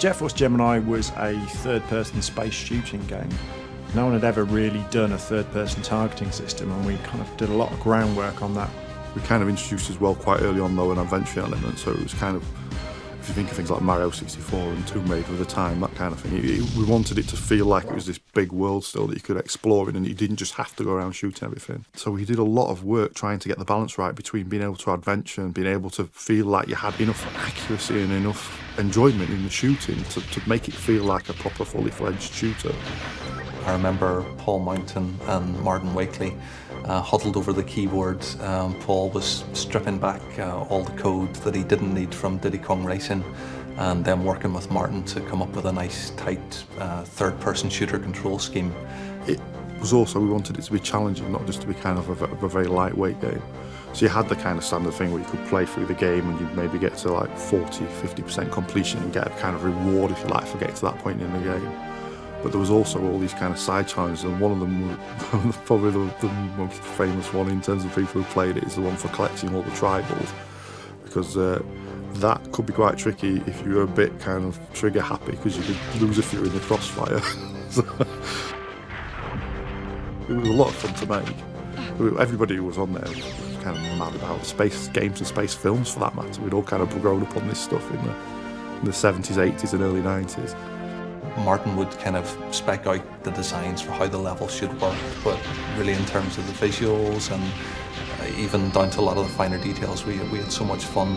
Jet Force Gemini was a third-person space shooting game. No one had ever really done a third-person targeting system, and we kind of did a lot of groundwork on that. We kind of introduced as well quite early on though an adventure element, so it was kind of, if you think of things like Mario 64 and Tomb Raider at the time, that kind of thing, we wanted it to feel like it was this big world still that you could explore in, and you didn't just have to go around shooting everything. So we did a lot of work trying to get the balance right between being able to adventure and being able to feel like you had enough accuracy and enough enjoyment in the shooting to make it feel like a proper fully fledged shooter. I remember Paul Mountain and Martin Wakely huddled over the keyboard. Paul was stripping back all the code that he didn't need from Diddy Kong Racing, and then working with Martin to come up with a nice tight third-person shooter control scheme. It was also, we wanted it to be challenging, not just to be kind of a very lightweight game. So you had the kind of standard thing where you could play through the game and you'd maybe get to like 40–50% completion and get a kind of reward, if you like, for getting to that point in the game. But there was also all these kind of side challenges, and one of them, probably the most famous one in terms of people who played it, is the one for collecting all the tribals, because that could be quite tricky if you were a bit kind of trigger happy, because you could lose a few in the crossfire. So, it was a lot of fun to make. Everybody who was on there was kind of mad about space games and space films, for that matter. We'd all kind of grown up on this stuff in the 70s, 80s and early 90s. Martin would kind of spec out the designs for how the level should work, but really in terms of the visuals and even down to a lot of the finer details, we had so much fun.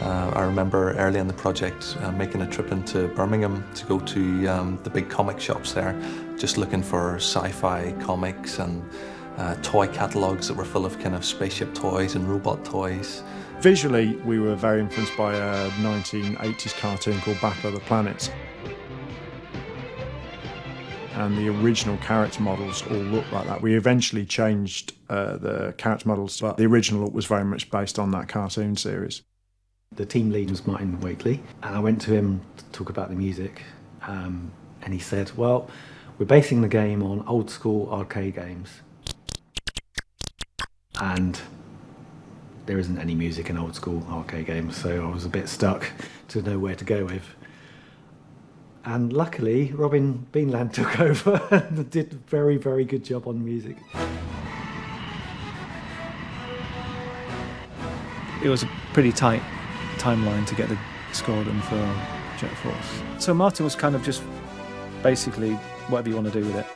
I remember early in the project making a trip into Birmingham to go to the big comic shops there, just looking for sci-fi comics and toy catalogues that were full of kind of spaceship toys and robot toys. Visually, we were very influenced by a 1980s cartoon called Battle of the Planets. And the original character models all look like that. We eventually changed the character models, but the original look was very much based on that cartoon series. The team lead was Martin Wakely, and I went to him to talk about the music, and he said, well, we're basing the game on old school arcade games, and there isn't any music in old school arcade games, so I was a bit stuck to know where to go with. And luckily, Robin Beanland took over and did a very, very good job on music. It was a pretty tight timeline to get the score done for Jet Force. So Martin was kind of just basically whatever you want to do with it.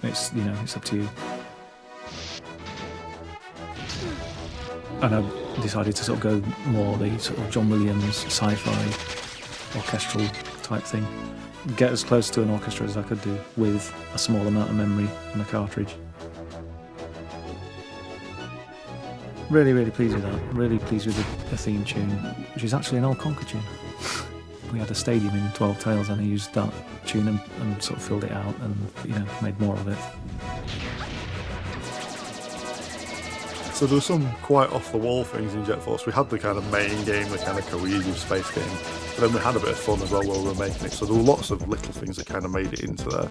It's, you know, it's up to you. And I decided to sort of go more the sort of John Williams sci-fi orchestral type thing. Get as close to an orchestra as I could do with a small amount of memory on a cartridge. Really, really pleased with that. Really pleased with the theme tune, which is actually an old Conker tune. We had a stadium in 12 Tales and I used that tune and sort of filled it out and, you know, made more of it. So there were some quite off-the-wall things in Jet Force. We had the kind of main game, the kind of cohesive space game, but then we had a bit of fun as well while we were making it. So there were lots of little things that kind of made it into there.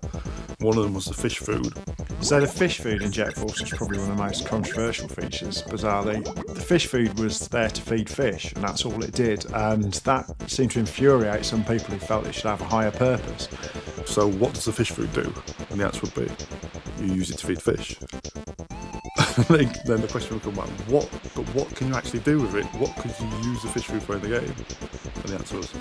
One of them was the fish food. So the fish food in Jet Force was probably one of the most controversial features, bizarrely. The fish food was there to feed fish, and that's all it did. And that seemed to infuriate some people who felt it should have a higher purpose. So what does the fish food do? And the answer would be, you use it to feed fish. Then the question would come back, what can you actually do with it? What could you use the fish food for in the game? And the answer was,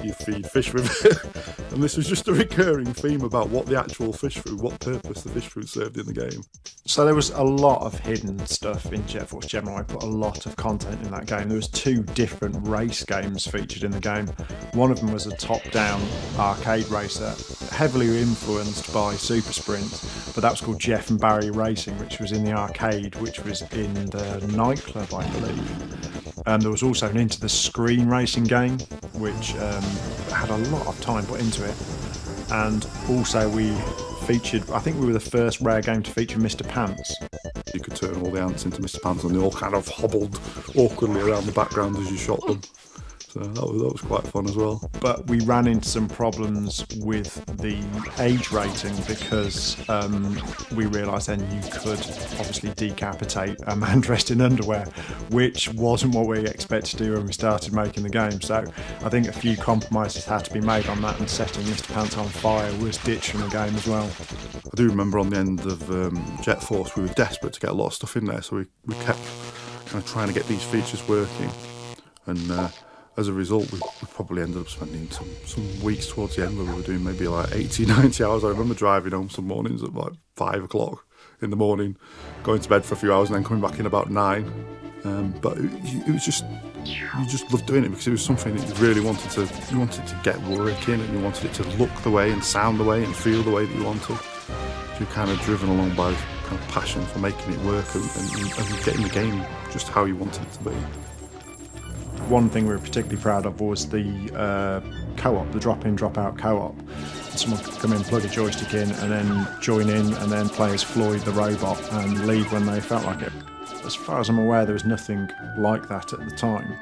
you feed fish with it. And this was just a recurring theme about what the actual fish food, what purpose the fish food served in the game. So there was a lot of hidden stuff in Jet Force Gemini. I put a lot of content in that game. There was 2 different race games featured in the game. One of them was a top-down arcade racer, heavily influenced by Super Sprint, but that was called Jeff and Barry Racing, which was in the arcade, which was in the nightclub, I believe. And there was also an Into the Screen racing game, which had a lot of time put into it. And also we featured, I think we were the first rare game to feature Mr. Pants. You could turn all the ants into Mr. Pants and they all kind of hobbled awkwardly around the background as you shot them. So that was quite fun as well. But we ran into some problems with the age rating because we realised then you could obviously decapitate a man dressed in underwear, which wasn't what we expected to do when we started making the game. So I think a few compromises had to be made on that, and setting Mr. Pants on fire was ditched from the game as well. I do remember on the end of Jet Force we were desperate to get a lot of stuff in there, so we kept kind of trying to get these features working, and as a result we probably ended up spending some weeks towards the end where we were doing maybe like 80, 90 hours. I remember driving home some mornings at like 5 o'clock in the morning, going to bed for a few hours and then coming back in about 9. But it was just, you just loved doing it because it was something that you really wanted to get working, and you wanted it to look the way and sound the way and feel the way that you wanted. So you're kind of driven along by kind of passion for making it work and getting the game just how you wanted it to be. One thing we were particularly proud of was the co-op, the drop-in, drop-out co-op. Someone could come in, plug a joystick in, and then join in, and then play as Floyd the robot and leave when they felt like it. As far as I'm aware, there was nothing like that at the time.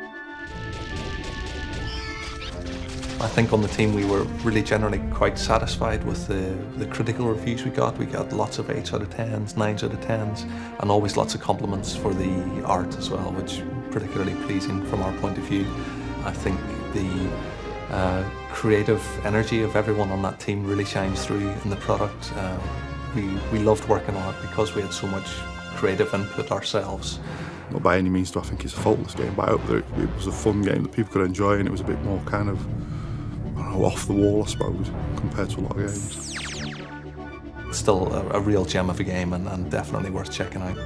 I think on the team we were really generally quite satisfied with the critical reviews we got. We got lots of 8s out of 10s, 9s out of 10s, and always lots of compliments for the art as well, which particularly pleasing from our point of view. I think the creative energy of everyone on that team really shines through in the product. We loved working on it because we had so much creative input ourselves. Not by any means do I think it's a faultless game, but I hope that it was a fun game that people could enjoy, and it was a bit more kind of, I don't know, off the wall, I suppose, compared to a lot of games. It's still a real gem of a game, and definitely worth checking out.